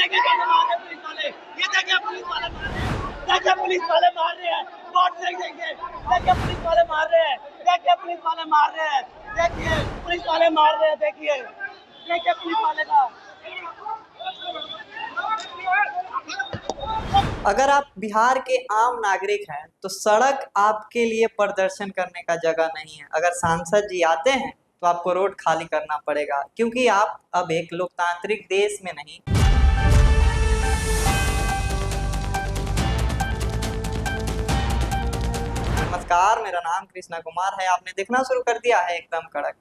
देखिए कैसे मार रहे हैं पुलिस वाले, ये देखिए पुलिस वाले मार रहे हैं, देखिए पुलिस वाले मार रहे हैं, वोट नहीं देंगे, देखिए पुलिस वाले मार रहे हैं, देखिए पुलिस वाले मार रहे हैं, देखिए पुलिस वाले मार रहे हैं, देखिए देखिए पुलिस वाले का। अगर आप बिहार के आम नागरिक हैं तो सड़क आपके लिए प्रदर्शन करने का जगह नहीं है। अगर सांसद जी आते हैं तो आपको रोड खाली करना पड़ेगा, क्योंकि आप अब एक लोकतांत्रिक देश में नहीं। नमस्कार, मेरा नाम कृष्णा कुमार है। आपने देखना शुरू कर दिया है एकदम कड़क।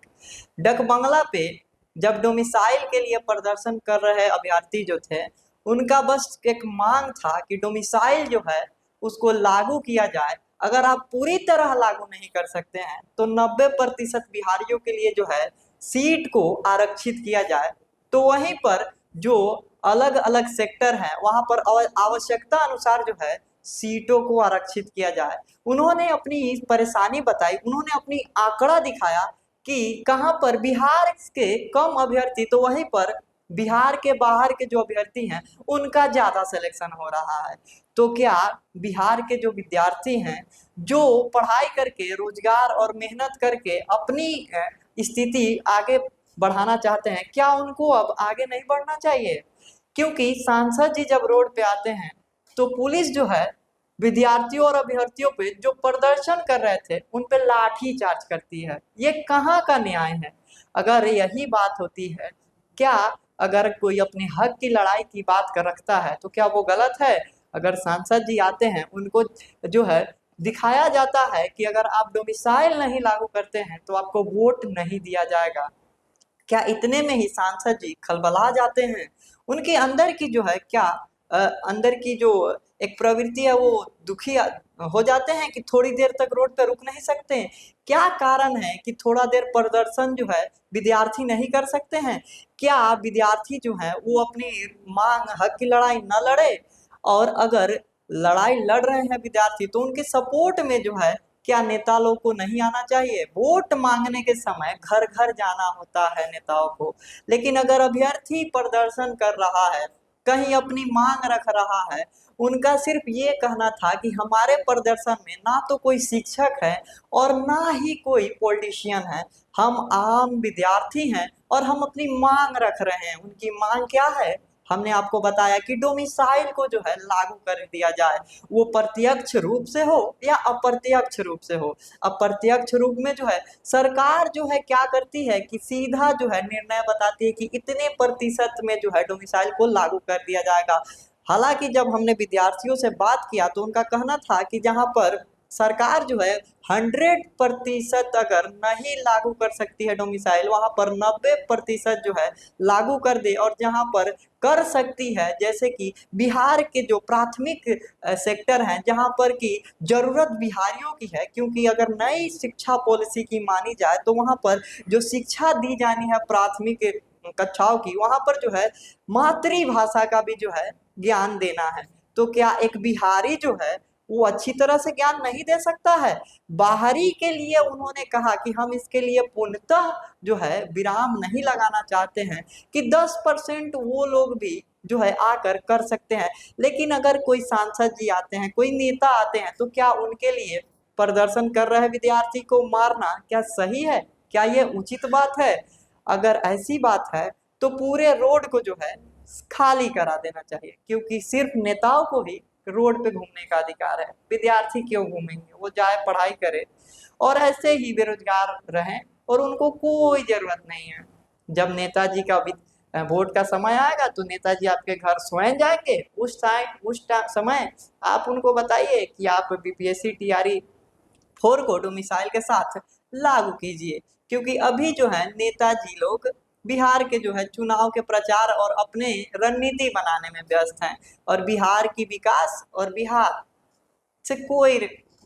डकबंगला पे जब डोमिसाइल के लिए प्रदर्शन कर रहे अभ्यर्थी जो थे, उनका बस एक मांग था कि डोमिसाइल जो है उसको लागू किया जाए। अगर आप पूरी तरह लागू नहीं कर सकते हैं तो 90% बिहारियों के लिए जो है सीट को आरक्षित किया जाए। तो वहीं पर जो अलग अलग सेक्टर हैं वहां पर आवश्यकता अनुसार जो है सीटों को आरक्षित किया जाए। उन्होंने अपनी परेशानी बताई, उन्होंने अपनी आंकड़ा दिखाया कि कहां पर बिहार के कम अभ्यर्थी तो वहीं पर बिहार के बाहर के जो अभ्यर्थी हैं उनका ज्यादा सिलेक्शन हो रहा है। तो क्या बिहार के जो विद्यार्थी हैं जो पढ़ाई करके रोजगार और मेहनत करके अपनी स्थिति आगे बढ़ाना चाहते हैं, क्या उनको अब आगे नहीं बढ़ना चाहिए? क्योंकि सांसद जी जब रोड पे आते हैं तो पुलिस जो है विद्यार्थियों और अभ्यर्थियों पे जो प्रदर्शन कर रहे थे उन पे लाठी चार्ज करती है। ये कहाँ का न्याय है? अगर यही बात होती है, क्या अगर कोई अपने हक की लड़ाई की बात कर रखता है तो क्या वो गलत है? अगर सांसद जी आते हैं उनको जो है दिखाया जाता है कि अगर आप डोमिसाइल नहीं लागू करते हैं तो आपको वोट नहीं दिया जाएगा, क्या इतने में ही सांसद जी खलबला जाते हैं? उनके अंदर की जो है क्या अंदर की जो एक प्रवृत्ति है वो दुखी हो जाते हैं कि थोड़ी देर तक रोड पे रुक नहीं सकते? क्या कारण है कि थोड़ा देर प्रदर्शन जो है विद्यार्थी नहीं कर सकते हैं? क्या विद्यार्थी जो है वो अपनी मांग हक की लड़ाई न लड़े? और अगर लड़ाई लड़ रहे हैं विद्यार्थी तो उनके सपोर्ट में जो है क्या नेता लोग को नहीं आना चाहिए? वोट मांगने के समय घर घर जाना होता है नेताओं को, लेकिन अगर अभ्यर्थी प्रदर्शन कर रहा है, कहीं अपनी मांग रख रहा है, उनका सिर्फ ये कहना था कि हमारे प्रदर्शन में ना तो कोई शिक्षक है और ना ही कोई पॉलिटिशियन है, हम आम विद्यार्थी हैं और हम अपनी मांग रख रहे हैं। उनकी मांग क्या है? हमने आपको बताया कि डोमिसाइल को जो है लागू कर दिया जाए, वो प्रत्यक्ष रूप से हो या अप्रत्यक्ष रूप से हो। अप्रत्यक्ष रूप में जो है सरकार जो है क्या करती है कि सीधा जो है निर्णय बताती है कि इतने प्रतिशत में जो है डोमिसाइल को लागू कर दिया जाएगा। हालांकि जब हमने विद्यार्थियों से बात किया तो उनका कहना था कि जहां पर सरकार जो है 100% अगर नहीं लागू कर सकती है डोमिसाइल, वहां पर 90% जो है लागू कर दे, और जहां पर कर सकती है जैसे कि बिहार के जो प्राथमिक सेक्टर हैं जहां पर की जरूरत बिहारियों की है, क्योंकि अगर नई शिक्षा पॉलिसी की मानी जाए तो वहां पर जो शिक्षा दी जानी है प्राथमिक कक्षाओं की, वहां पर जो है मातृभाषा का भी जो है ज्ञान देना है। तो क्या एक बिहारी जो है वो अच्छी तरह से ज्ञान नहीं दे सकता है? बाहरी के लिए उन्होंने कहा कि हम इसके लिए पूर्णतः जो है विराम नहीं लगाना चाहते हैं कि 10% वो लोग भी जो है आकर कर सकते हैं। लेकिन अगर कोई सांसद जी आते हैं, कोई नेता आते हैं, तो क्या उनके लिए प्रदर्शन कर रहे विद्यार्थी को मारना क्या सही है? क्या ये उचित बात है? अगर ऐसी बात है तो पूरे रोड को जो है खाली करा देना चाहिए, क्योंकि सिर्फ नेताओं को ही रोड पे घूमने का अधिकार है। विद्यार्थी क्यों घूमेंगे? वो जाए पढ़ाई करे और ऐसे ही बेरोजगार रहें और उनको कोई जरूरत नहीं है। जब नेताजी का वोट का समय आएगा तो नेताजी आपके घर स्वयं जाएंगे। उस समय आप उनको बताइए कि आप बीपीएससी टीआरई 4 को डोमिसाइल के साथ लागू कीजिए, क्योंकि अभी जो है नेताजी लोग बिहार के जो है चुनाव के प्रचार और अपने रणनीति बनाने में व्यस्त हैं, और बिहार की विकास और बिहार से कोई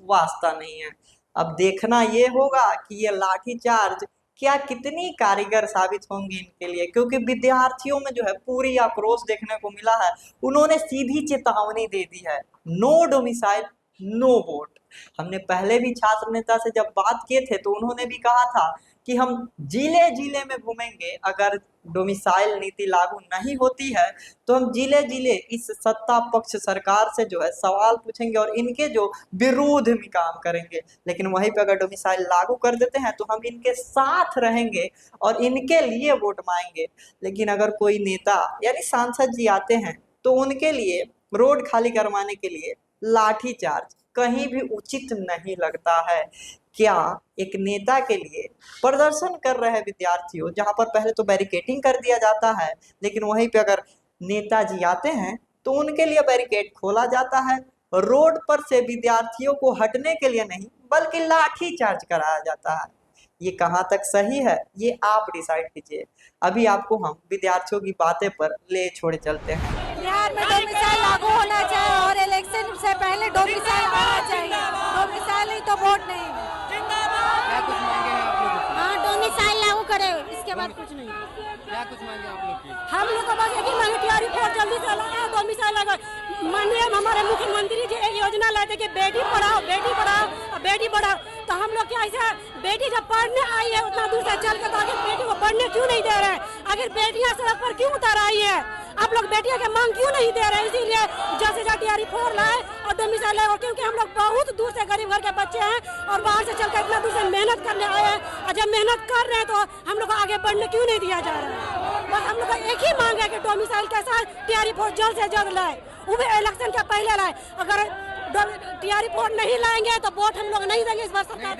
वास्ता नहीं है। अब देखना ये होगा कि ये लाठीचार्ज क्या कितनी कारगर साबित होंगी इनके लिए, क्योंकि विद्यार्थियों में जो है पूरी आक्रोश देखने को मिला है। उन्होंने सीधी चेतावनी दे दी है, नो डोमिसाइल नो वोट। हमने पहले भी छात्र नेता से जब बात किए थे तो उन्होंने भी कहा था कि हम जिले जिले में घूमेंगे, अगर डोमिसाइल नीति लागू नहीं होती है तो हम जिले जिले इस सत्ता पक्ष सरकार से जो है सवाल पूछेंगे और इनके जो विरोध में काम करेंगे। लेकिन वहीं पे अगर डोमिसाइल लागू कर देते हैं तो हम इनके साथ रहेंगे और इनके लिए वोट मांगेंगे। लेकिन अगर कोई नेता यानी सांसद जी आते हैं तो उनके लिए रोड खाली करवाने के लिए लाठी चार्ज कहीं भी उचित नहीं लगता है। क्या एक नेता के लिए प्रदर्शन कर रहे विद्यार्थियों जहां पर पहले तो बैरिकेडिंग कर दिया जाता है, लेकिन वहीं पे अगर नेताजी आते हैं तो उनके लिए बैरिकेड खोला जाता है, रोड पर से विद्यार्थियों को हटने के लिए नहीं बल्कि लाठी चार्ज कराया जाता है। ये कहाँ तक सही है ये आप डिसाइड कीजिए। अभी आपको हम विद्यार्थियों की बातें पर ले छोड़े चलते हैं। बिहार में डोमिसाइल लागू होना चाहिए और इलेक्शन से पहले डोमिसाइल आना चाहिए। डोमिसाइल ही तो वोट नहीं। क्या कुछ मांगे हैं आप लोग? हाँ, डोमिसाइल लागू करे, इसके बाद कुछ नहीं। क्या कुछ मांगे आप लोग की? हम लोग को बस एक ही मांगे कि रिपोर्ट जल्दी से लगा, डोमिसाइल लगा। माननीय हमारे मुख्यमंत्री जी एक योजना लाते कि बेटी पढ़ाओ और बेटी बढ़ाओ। तो हम लोग क्या ऐसा बेटी जब पढ़ने आई है उतना दूर से चल के, तो आखिर बेटी को पढ़ने क्यों नहीं दे रहे? आखिर बेटियां सड़क पर क्यों उतर आई है? आप लोग बेटियों के मांग क्यों नहीं दे रहे? इसीलिए जैसे जाटी फोर लाए और डोमिसाइल लाए, क्योंकि हम लोग बहुत दूर से गरीब घर के बच्चे हैं और बाहर से चलकर इतना दूर से मेहनत करने आए हैं। और जब मेहनत कर रहे हैं तो हम लोग को आगे बढ़ने क्यों नहीं दिया जा रहा है? बस हम लोग का एक ही मांग है कि डोमिसाइल के साथ टीआरई फोर जल्द से जल्द लाए, वो भी इलेक्शन के पहले लाए। अगर टीआरई फोर नहीं लाएंगे तो वोट हम लोग नहीं देंगे इस बार सरकार,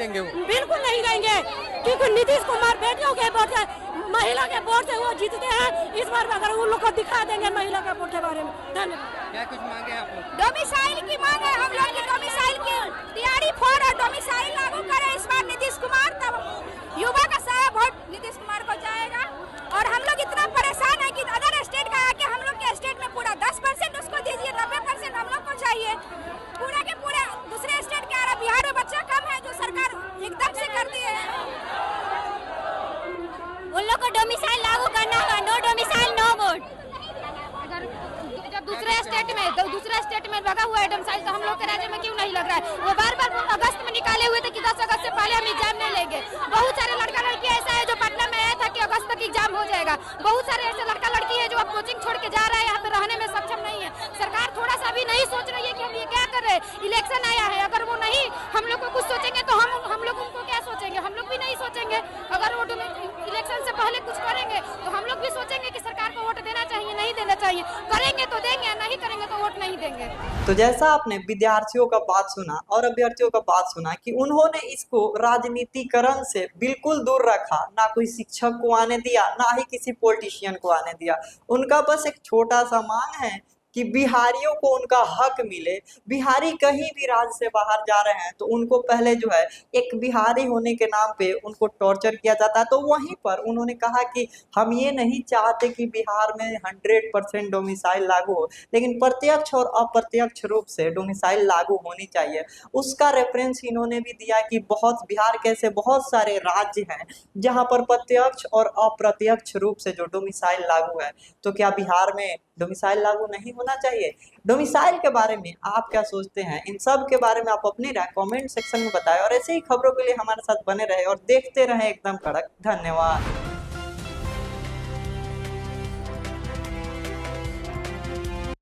बिल्कुल नहीं देंगे। क्योंकि नीतीश कुमार बेटियों के वोट से, महिला के वोट से वो जीतते हैं। इस बार अगर उन लोग को दिखा देंगे महिला के वोट के बारे में। धन्यवाद। क्या कुछ मांगे आप लोग? डोमिसाइल की मांग है हम लोग की, डोमिसाइल की टीआरई फोर और डोमिसाइल लागू करे इस बार नीतीश कुमार, तब युवा का सारा वोट नीतीश कुमार को जाएगा। और हम लोग इतना परेशान है कि अदर स्टेट का आके हम लोग के स्टेट में पूरा 10% उसको दीजिए, 90% हम लोग को चाहिए। पूरा के पूरा दूसरे स्टेट के आ रहा, बिहार में बच्चा कम है जो सरकार एकदम से कर दी है। उन लोग को डोमिसाइल लागू करना होगा, नो डोमिसाइल नो वोट। जब दूसरे स्टेट में लगा हुआ है डोमिसाइल तो हम लोग के राज्य में क्यों नहीं लग रहा है? वो बार अगस्त में निकाले हुए थे कि 10 अगस्त से पहले हम एग्जाम नहीं लेंगे। बहुत सारे लड़का लड़की ऐसा है जो पटना में आया था कि अगस्त तक एग्जाम हो जाएगा। बहुत सारे ऐसे लड़का लड़की है जो अब कोचिंग छोड़ के जा रहा है, यहाँ पे रहने में सक्षम नहीं है। सरकार थोड़ा सा भी नहीं सोच रही है कि हम ये क्या कर रहे हैं। इलेक्शन आया है, अगर वो नहीं हम लोग को कुछ सोचेंगे तो हम लोग उनको क्या सोचेंगे? हम लोग भी नहीं सोचेंगे। अगर वो इलेक्शन से पहले कुछ करेंगे तो हम लोग भी सोचेंगे कि सरकार को वोट देना चाहिए, नहीं देना चाहिए। करेंगे तो देंगे, नहीं करेंगे तो वोट नहीं देंगे। तो जैसा आपने विद्यार्थियों का बात सुना और अभ्यर्थियों का बात सुना कि उन्होंने इसको राजनीतिकरण से बिल्कुल दूर रखा, ना कोई शिक्षक को आने दिया ना ही किसी पॉलिटिशियन को आने दिया। उनका बस एक छोटा सा मांग है कि बिहारियों को उनका हक मिले। बिहारी कहीं भी राज्य से बाहर जा रहे हैं तो उनको पहले जो है एक बिहारी होने के नाम पे उनको टॉर्चर किया जाता है। तो वहीं पर उन्होंने कहा कि हम ये नहीं चाहते कि बिहार में 100% डोमिसाइल लागू हो, लेकिन प्रत्यक्ष और अप्रत्यक्ष रूप से डोमिसाइल लागू होनी चाहिए। उसका रेफरेंस इन्होंने भी दिया कि बिहार के ऐसे बहुत सारे राज्य हैं जहाँ पर प्रत्यक्ष और अप्रत्यक्ष रूप से जो डोमिसाइल लागू है। तो क्या बिहार में डोमिसाइल लागू नहीं होना चाहिए? डोमिसाइल के बारे में आप क्या सोचते हैं? इन सब के बारे में आप अपनी राय कमेंट सेक्शन में बताएं और ऐसे ही खबरों के लिए हमारे साथ बने रहे और देखते रहे एकदम कड़क। धन्यवाद।